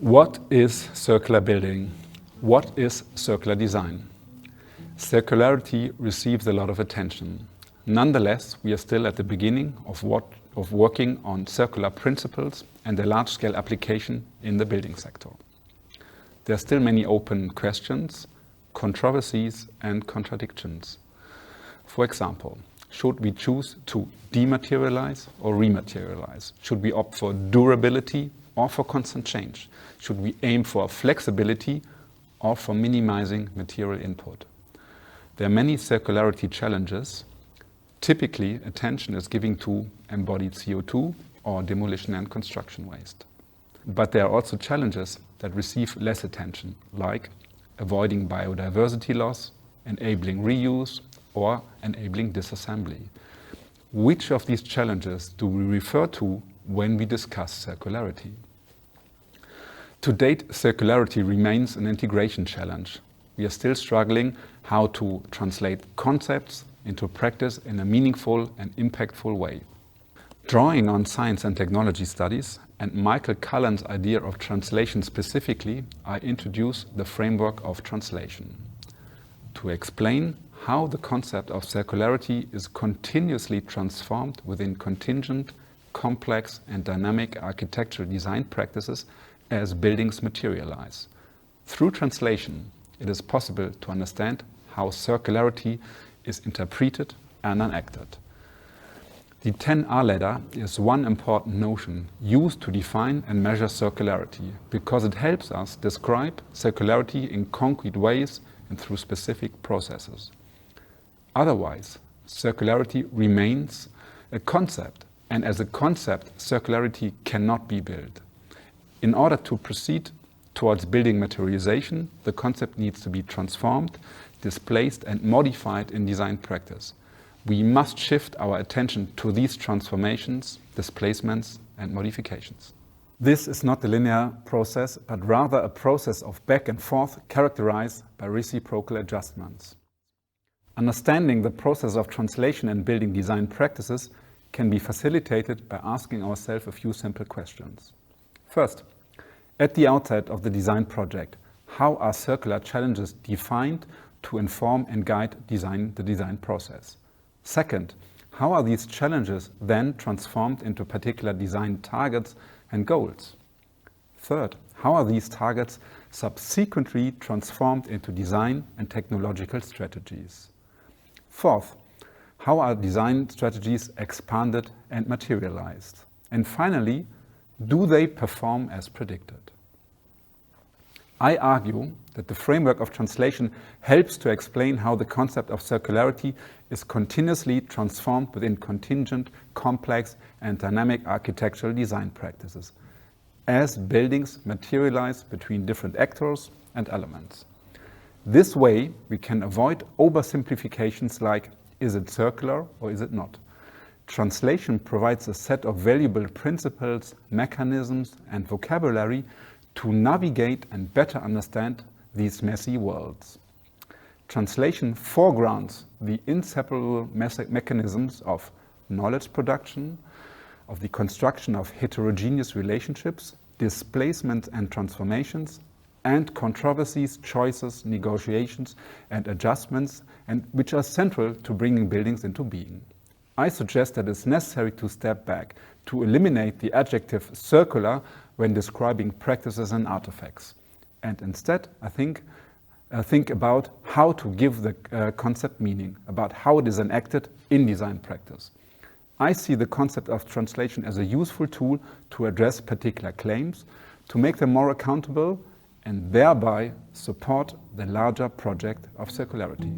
What is circular building? What is circular design? Circularity receives a lot of attention. Nonetheless, we are still at the beginning of working on circular principles and their large-scale application in the building sector. There are still many open questions, controversies and contradictions. For example, should we choose to dematerialize or rematerialize? Should we opt for durability or for constant change? Should we aim for flexibility or for minimizing material input? There are many circularity challenges. Typically, attention is given to embodied CO2 or demolition and construction waste. But there are also challenges that receive less attention, like avoiding biodiversity loss, enabling reuse, or enabling disassembly. Which of these challenges do we refer to when we discuss circularity? To date, circularity remains an integration challenge. We are still struggling how to translate concepts into practice in a meaningful and impactful way. Drawing on science and technology studies and Michael Cullen's idea of translation specifically, I introduce the framework of translation to explain how the concept of circularity is continuously transformed within contingent, complex and dynamic architectural design practices as buildings materialize. Through translation, it is possible to understand how circularity is interpreted and enacted. The 10R ladder is one important notion used to define and measure circularity because it helps us describe circularity in concrete ways and through specific processes. Otherwise, circularity remains a concept, and as a concept, circularity cannot be built. In order to proceed towards building materialization, the concept needs to be transformed, displaced and modified in design practice. We must shift our attention to these transformations, displacements and modifications. This is not a linear process, but rather a process of back and forth characterized by reciprocal adjustments. Understanding the process of translation and building design practices can be facilitated by asking ourselves a few simple questions. First, at the outset of the design project, how are circular challenges defined to inform and guide the design process? Second, how are these challenges then transformed into particular design targets and goals? Third, how are these targets subsequently transformed into design and technological strategies? Fourth, how are design strategies expanded and materialized? And finally, do they perform as predicted? I argue that the framework of translation helps to explain how the concept of circularity is continuously transformed within contingent, complex and dynamic architectural design practices, as buildings materialize between different actors and elements. This way, we can avoid oversimplifications like, is it circular or is it not? Translation provides a set of valuable principles, mechanisms and vocabulary to navigate and better understand these messy worlds. Translation foregrounds the inseparable mechanisms of knowledge production, of the construction of heterogeneous relationships, displacements and transformations, and controversies, choices, negotiations and adjustments, and which are central to bringing buildings into being. I suggest that it's necessary to step back, to eliminate the adjective circular when describing practices and artifacts. And instead, I think about how to give the concept meaning, about how it is enacted in design practice. I see the concept of translation as a useful tool to address particular claims, to make them more accountable, and thereby support the larger project of circularity.